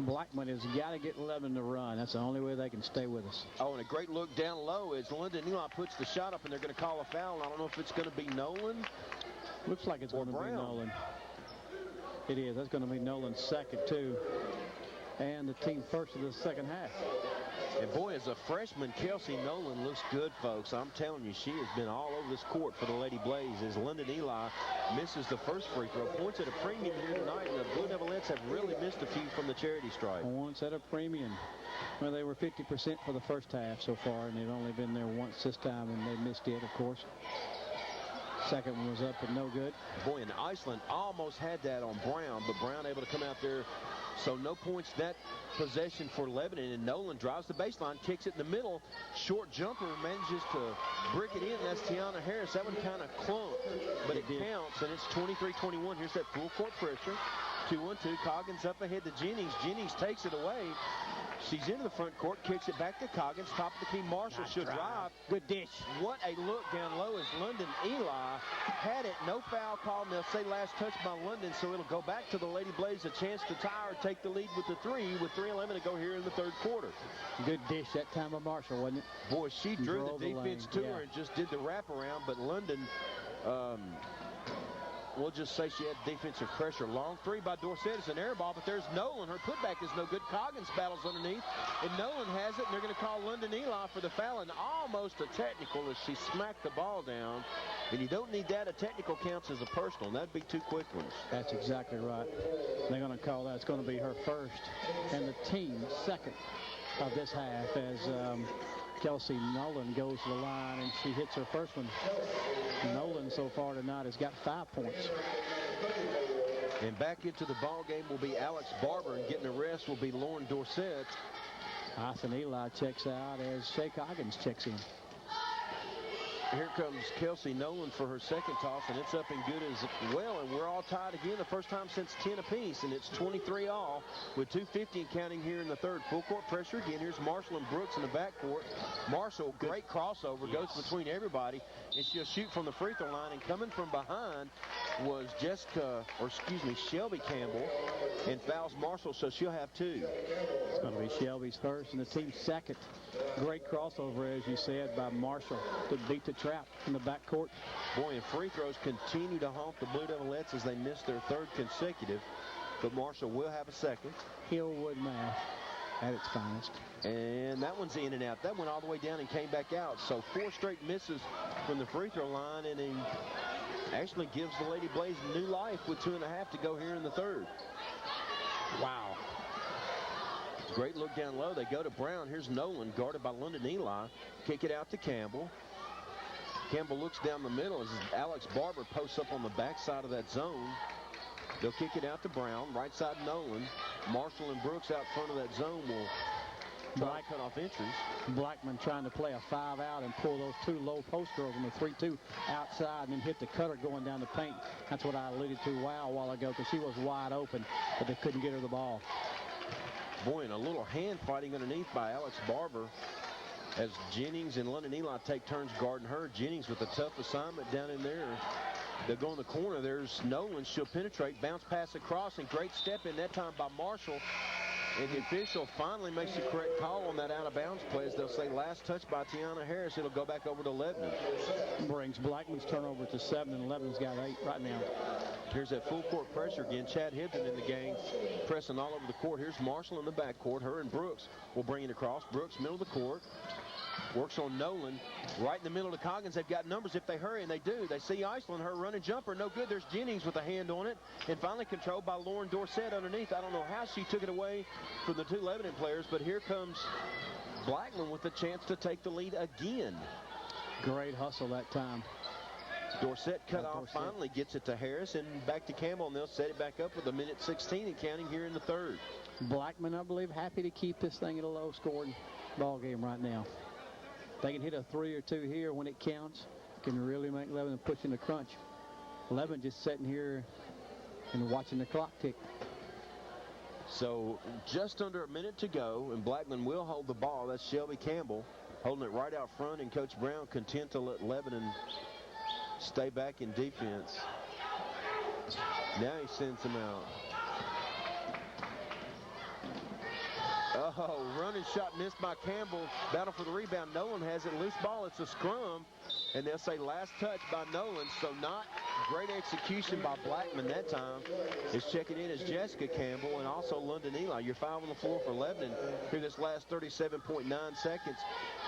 Blackman has got to get Lebanon to run. That's the only way they can stay with us. Oh, and a great look down low as London Eli puts the shot up, and they're going to call a foul. I don't know if it's going to be Nolan. Looks like it's going to be Nolan. It is. That's going to be Nolan's second, too. And the team first of the second half. And boy, as a freshman, Kelsey Nolan looks good, folks. I'm telling you, she has been all over this court for the Lady Blaze as London Eli misses the first free throw. Points at a premium here tonight, and the Blue Devilettes have really missed a few from the charity stripe. Points at a premium. Well, they were 50% for the first half so far, and they've only been there once this time, and they missed it, of course. Second one was up, but no good. Boy, and Iceland almost had that on Brown, but Brown able to come out there. So no points that possession for Lebanon, and Nolan drives the baseline, kicks it in the middle. Short jumper, manages to brick it in. That's Tiana Harris. That one kind of clunked, but it counts, and it's 23-21. Here's that full court pressure. 2-1-2. Coggins up ahead to Jennings. Jennings takes it away. She's into the front court, kicks it back to Coggins. Top of the key, Marshall should drive. Good dish. What a look down low as London Eli had it. No foul called, and they'll say last touch by London, so it'll go back to the Lady Blaze. A chance to tie or take the lead with the three, with 3:11 to go here in the third quarter. Good dish that time by Marshall, wasn't it? Boy, she drew the defense to her and just did the wraparound, but London, we'll just say she had defensive pressure. Long three by Dorsett. It's an air ball, but there's Nolan. Her putback is no good. Coggins battles underneath, and Nolan has it, and they're going to call London Eli for the foul, and almost a technical as she smacked the ball down. And you don't need that. A technical counts as a personal, and that'd be two quick ones. That's exactly right. They're going to call that. It's going to be her first and the team's second of this half as Kelsey Nolan goes to the line, and she hits her first one. Nolan so far tonight has got 5 points. And back into the ball game will be Alex Barber, and getting the rest will be Lauren Dorsett. Austin Eli checks out as Shay Coggins checks in. Here comes Kelsey Nolan for her second toss, and it's up and good as well. And we're all tied again, the first time since 10 apiece, and it's 23 all with 2:50 and counting here in the third. Full court pressure again. Here's Marshall and Brooks in the backcourt. Marshall, great crossover, goes between everybody, and she'll shoot from the free throw line. And coming from behind was Shelby Campbell, and fouls Marshall, so she'll have two. It's going to be Shelby's first and the team's second. Great crossover, as you said, by Marshall to beat the trap in the backcourt. Boy, and free throws continue to haunt the Blue Devilettes as they miss their third consecutive. But Marshall will have a second. Hillwood math at its finest. And that one's in and out. That went all the way down and came back out. So 4 straight misses from the free throw line, and he actually gives the Lady Blaze new life with 2.5 to go here in the third. Wow. Great look down low. They go to Brown. Here's Nolan, guarded by London Eli. Kick it out to Campbell. Campbell looks down the middle as Alex Barber posts up on the backside of that zone. They'll kick it out to Brown. Right side Nolan. Marshall and Brooks out front of that zone will try to cut off entries. Blackman trying to play a 5-out and pull those 2 low post girls on the 3-2 outside and then hit the cutter going down the paint. That's what I alluded to a while ago, because she was wide open, but they couldn't get her the ball. Boy, and a little hand fighting underneath by Alex Barber as Jennings and London Eli take turns guarding her. Jennings with a tough assignment down in there. They'll go in the corner. There's Nolan. She'll penetrate. Bounce pass across, and great step in that time by Marshall. And the official finally makes the correct call on that out-of-bounds play as they'll say last touch by Tiana Harris. It'll go back over to Lebanon. Brings Blackman's turnover to 7, and Lebanon's got 8 right now. Here's that full court pressure again. Chad Hibden in the game, pressing all over the court. Here's Marshall in the backcourt. Her and Brooks will bring it across. Brooks, middle of the court. Works on Nolan. Right in the middle of Coggins. They've got numbers if they hurry, and they do. They see Iceland. Her running jumper. No good. There's Jennings with a hand on it. And finally controlled by Lauren Dorsett underneath. I don't know how she took it away from the 2 Lebanon players, but here comes Blackman with a chance to take the lead again. Great hustle that time. Dorsett cut off, finally gets it to Harris, and back to Campbell, and they'll set it back up with 1:16 and counting here in the third. Blackman, I believe, happy to keep this thing at a low-scoring ball game right now. They can hit a 3 or 2 here when it counts. Can really make Lebanon push in the crunch. Lebanon just sitting here and watching the clock tick. So just under a minute to go, and Blackman will hold the ball. That's Shelby Campbell holding it right out front, and Coach Brown content to let Lebanon stay back in defense. Now he sends them out. Oh, running shot missed by Campbell. Battle for the rebound. Nolan has it. Loose ball. It's a scrum. And they'll say last touch by Nolan. So not great execution by Blackman that time. Is checking in as Jessica Campbell and also London Eli. Your foul on the floor for Lebanon here this last 37.9 seconds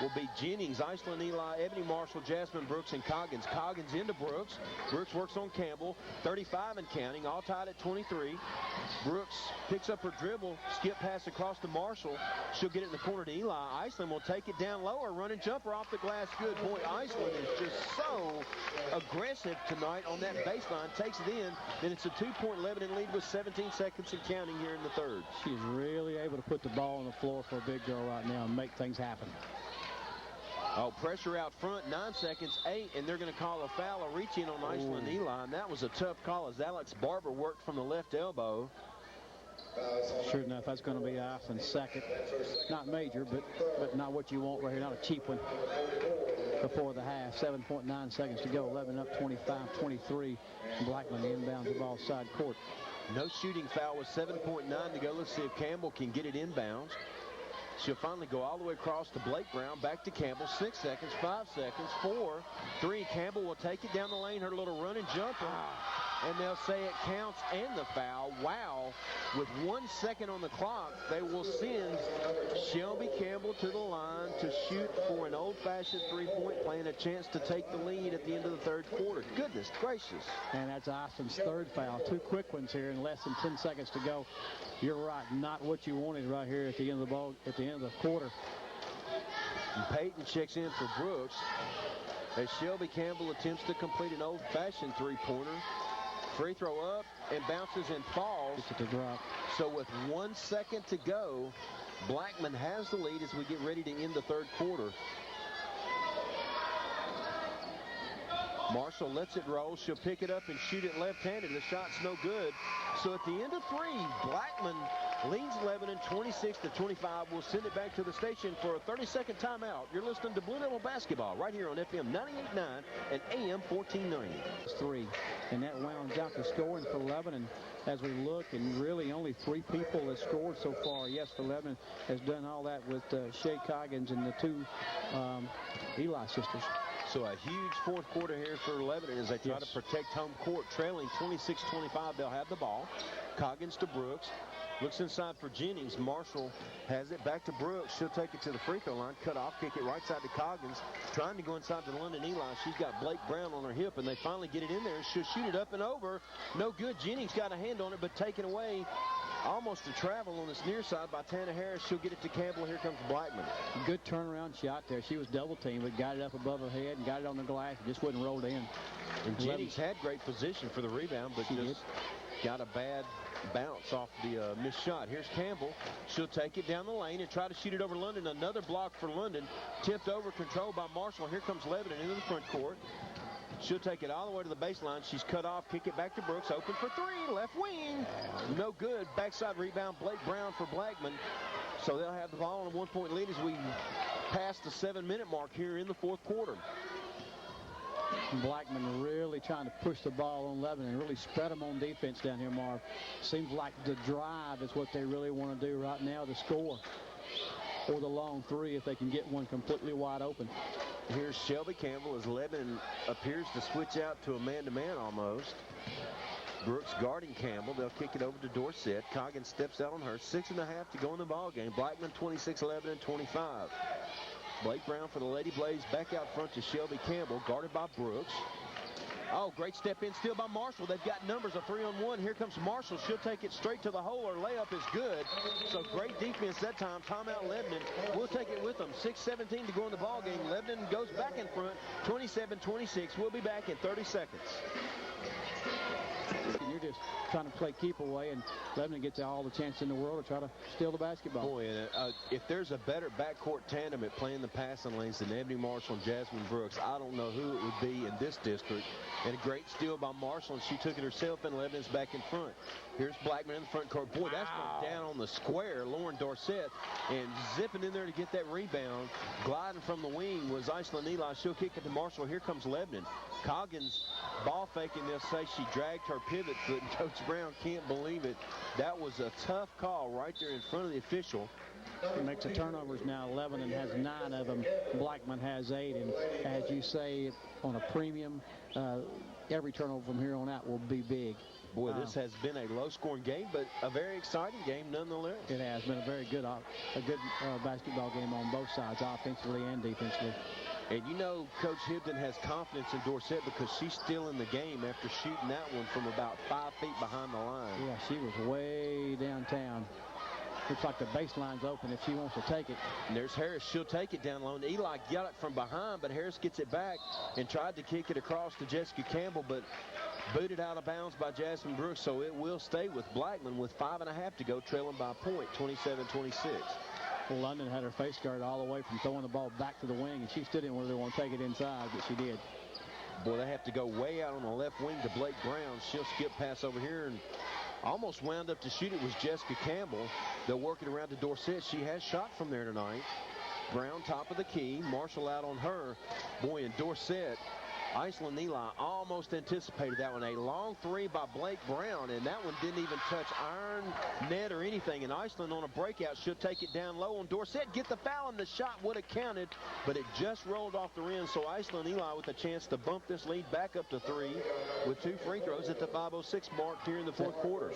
will be Jennings, Iceland Eli, Ebony Marshall, Jasmine Brooks, and Coggins. Coggins into Brooks. Brooks works on Campbell. 35 and counting. All tied at 23. Brooks picks up her dribble. Skip pass across to Marshall. She'll get it in the corner to Eli. Iceland will take it down lower. Running jumper off the glass. Good boy. Iceland is just so aggressive tonight on that baseline. Takes it in. Then it's a 2-point Lebanon lead with 17 seconds and counting here in the third. She's really able to put the ball on the floor for a big girl right now and make things happen. Oh, pressure out front, 9 seconds, 8, and they're going to call a foul, a reach in on Iceland Eli, and that was a tough call as Alex Barber worked from the left elbow. Sure enough, that's going to be Iceland's second. Not major, but not what you want right here, not a cheap one. Before the half, 7.9 seconds to go, 11 up, 25-23. Blackman inbounds the ball side court. No shooting foul with 7.9 to go. Let's see if Campbell can get it inbounds. She'll finally go all the way across to Blake Brown, back to Campbell. 6 seconds, 5 seconds, 4, 3. Campbell will take it down the lane, her little running jumper. And they'll say it counts and the foul. Wow. With 1 second on the clock, they will send Shelby Campbell to the line to shoot for an old-fashioned three-point play and a chance to take the lead at the end of the third quarter. Goodness gracious. And that's Iceland's third foul. 2 quick ones here in less than 10 seconds to go. You're right, not what you wanted right here at the end of the ball, at the end of the quarter. And Peyton checks in for Brooks as Shelby Campbell attempts to complete an old-fashioned three-pointer. Free throw up and bounces and falls. It's at the drop. So with 1 second to go, Blackman has the lead as we get ready to end the third quarter. Marshall lets it roll. She'll pick it up and shoot it left-handed. The shot's no good. So at the end of 3, Blackman leads Lebanon 26-25. We'll send it back to the station for a 30-second timeout. You're listening to Blue Devil Basketball right here on FM 98.9 and AM 1490. 3, and that rounds out the scoring for Lebanon as we look, and really only 3 people have scored so far. Yes, for Lebanon has done all that with Shay Coggins and the 2 Eli sisters. So a huge fourth quarter here for Lebanon as they try to protect home court. Trailing 26-25, they'll have the ball. Coggins to Brooks. Looks inside for Jennings. Marshall has it back to Brooks. She'll take it to the free throw line. Cut off, kick it right side to Coggins. Trying to go inside to London Eli. She's got Blake Brown on her hip, and they finally get it in there. She'll shoot it up and over. No good. Jennings got a hand on it, but taken away. Almost a travel on this near side by Tana Harris. She'll get it to Campbell. Here comes Blackman. Good turnaround shot there. She was double teamed, but got it up above her head and got it on the glass. It just wouldn't roll in. And Jennings had great position for the rebound, but just got a bad bounce off the missed shot. Here's Campbell. She'll take it down the lane and try to shoot it over London. Another block for London. Tipped over, controlled by Marshall. Here comes Lebanon into the front court. She'll take it all the way to the baseline. She's cut off. Kick it back to Brooks. Open for 3. Left wing. No good. Backside rebound. Blake Brown for Blackman. So they'll have the ball on a 1-point lead as we pass the 7-minute mark here in the fourth quarter. Blackman really trying to push the ball on Lebanon and really spread them on defense down here, Marv. Seems like the drive is what they really want to do right now to score. Or the long 3 if they can get one completely wide open. Here's Shelby Campbell as Lebanon appears to switch out to a man-to-man almost. Brooks guarding Campbell. They'll kick it over to Dorsett. Coggins steps out on her. 6.5 to go in the ball game. Blackman 26, Lebanon 25. Blake Brown for the Lady Blaze. Back out front to Shelby Campbell, guarded by Brooks. Oh, great step in steal by Marshall. They've got numbers, a 3-on-1. Here comes Marshall. She'll take it straight to the hole. Her layup is good. So great defense that time. Timeout Lebanon. We'll take it with them. 6:17 to go in the ball game. Lebanon goes back in front, 27-26. We'll be back in 30 seconds. You're just trying to play keep away, and Lebanon gets all the chance in the world to try to steal the basketball. Boy, and if there's a better backcourt tandem at playing the passing lanes than Ebony Marshall and Jasmine Brooks, I don't know who it would be in this district. And a great steal by Marshall, and she took it herself, and Lebanon's back in front. Here's Blackman in the front court. Boy, that's going down on the square. Lauren Dorsett, and zipping in there to get that rebound. Gliding from the wing was Iceland Eli. She'll kick it to Marshall. Here comes Lebanon. Coggins ball faking. They'll say she dragged her pivot foot, and Coach Brown can't believe it. That was a tough call right there in front of the official. makes the turnovers now 11 and has 9 of them. Blackman has 8. And as you say, on a premium, every turnover from here on out will be big. Boy, this has been a low-scoring game, but a very exciting game nonetheless. It has been a very good, basketball game on both sides, offensively and defensively. And you know, Coach Hibden has confidence in Dorsett because she's still in the game after shooting that one from about 5 feet behind the line. Yeah, she was way downtown. Looks like the baseline's open if she wants to take it. And there's Harris. She'll take it down low. And Eli got it from behind, but Harris gets it back and tried to kick it across to Jessica Campbell, but booted out of bounds by Jasmine Brooks, so it will stay with Blackman with 5.5 to go, trailing by a point, 27-26. Well, London had her face guard all the way from throwing the ball back to the wing, and she still didn't really want to take it inside, but she did. Boy, they have to go way out on the left wing to Blake Brown. She'll skip pass over here and almost wound up to shoot. It was Jessica Campbell. They'll work it around to Dorsett. She has shot from there tonight. Brown top of the key. Marshall out on her. Boy, and Dorsett, Iceland Eli almost anticipated that one. A long three by Blake Brown, and that one didn't even touch iron, net, or anything. And Iceland on a breakout should take it down low on Dorsett. Get the foul, and the shot would have counted, but it just rolled off the rim. So Iceland Eli with a chance to bump this lead back up to 3 with 2 free throws at the 5:06 mark here in the fourth quarter.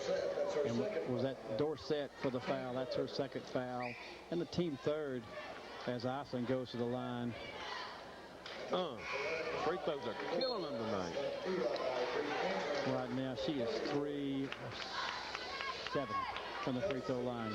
And was that Dorsett for the foul? That's her second foul. And the team third as Iceland goes to the line. Free throws are killing them tonight. Right now, she is 3 of 7 from the free throw line.